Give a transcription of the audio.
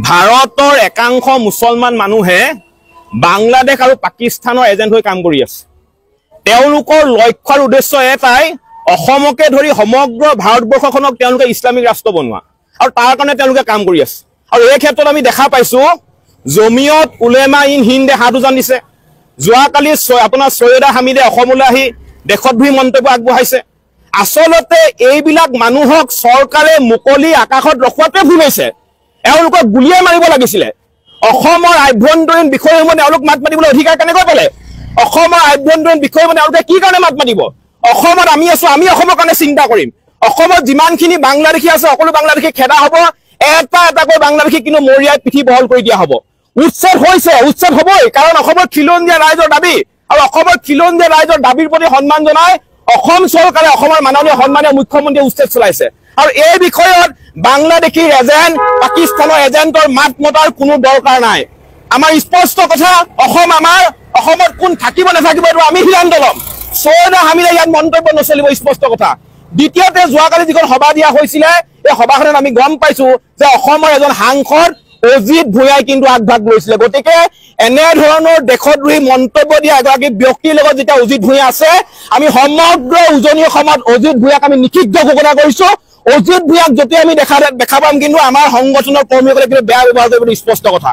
ভাৰতৰ একাংশ মুছলমান মানুহে বাংলাদেশ আৰু পাকিস্তানৰ এজেণ্ট হৈ কাম কৰি আছে। তেওঁলোকৰ লক্ষ্যৰ উদ্দেশ্য এটাই অসমকে ধৰি সমগ্ৰ ভাৰতবৰ্ষখনক তেওঁলোকে ইছলামিক ৰাষ্ট্ৰ বনোৱা আৰু তাৰ কাৰণে তেওঁলোকে কাম কৰি আছে। আৰু এই ক্ষেত্ৰত আমি দেখা পাইছো জমিয়ত উলেমা ইন হিন্দে হাত উজান দিছে। যোৱাকালি আপোনাৰ সৈয়দা হামিদে অসমলৈ আহি দেশদ্ৰোহী মন্তব্য আগবঢ়াইছে। আচলতে এইবিলাক মানুহক চৰকাৰে মুকলি আকাশত ৰখোৱাটোৱে ভুল হৈছে। এওঁলোকক গুলিয়াই মাৰিব লাগিছিলে। অসমৰ আভ্যন্তৰীণ বিষয়সমূহ তেওঁলোক মাত মাতিবলৈ অধিকাৰ কেনেকৈ পালে? অসমৰ আভ্যন্তৰীণ বিষয়সমূহ তেওঁলোকে কি কাৰণে মাত মাতিব? অসমত আমি আছো, আমি অসমৰ কাৰণে চিন্তা কৰিম। অসমত যিমানখিনি বাংলাদেশী আছে সকলো বাংলাদেশী খেদা হ'ব, এটা এটাকৈ বাংলাদেশী কিন্তু মৰিয়াই পিঠি বহল কৰি দিয়া হ'ব। উচ্ছেদ হৈছে, উচ্ছেদ হ'বই, কাৰণ অসমৰ খিলঞ্জীয়া ৰাইজৰ দাবী আৰু অসমৰ খিলঞ্জীয়া ৰাইজৰ দাবীৰ প্ৰতি সন্মান জনাই অসম চৰকাৰে অসমৰ মাননীয় সন্মানীয় মুখ্যমন্ত্ৰীয়ে উচ্ছেদ চলাইছে। আৰু এই বিষয়ত বাংলাদেশীৰ এজেণ্ট পাকিস্তানৰ এজেণ্টৰ মাত মতাৰ কোনো দৰকাৰ নাই। আমাৰ স্পষ্ট কথা, অসম আমাৰ, অসমত কোন থাকিব নাথাকিব এইটো আমি সিদ্ধান্ত ল'ম। সৈয়দা হামিদে ইয়াত মন্তব্য নচলিব, স্পষ্ট কথা। দ্বিতীয়তে যোৱাকালি যিখন সভা দিয়া হৈছিলে এই সভাখনত আমি গম পাইছো যে অসমৰ এজন সাংসদ অজিত ভূঞাই কিন্তু আগভাগ লৈছিলে। গতিকে এনেধৰণৰ দেশদ্ৰোহী মন্তব্য দিয়া এগৰাকী ব্যক্তিৰ লগত যেতিয়া অজিত ভূঞা আছে, আমি সমগ্ৰ উজনি অসমত অজিত ভূঞাক আমি নিষিদ্ধ ঘোষণা কৰিছো। অজিত ভূঞাক যেতিয়া আমি দেখা পাম কিন্তু আমাৰ সংগঠনৰ কৰ্মীসকলে কিন্তু বেয়া ব্যৱহাৰ কৰিব, স্পষ্ট কথা।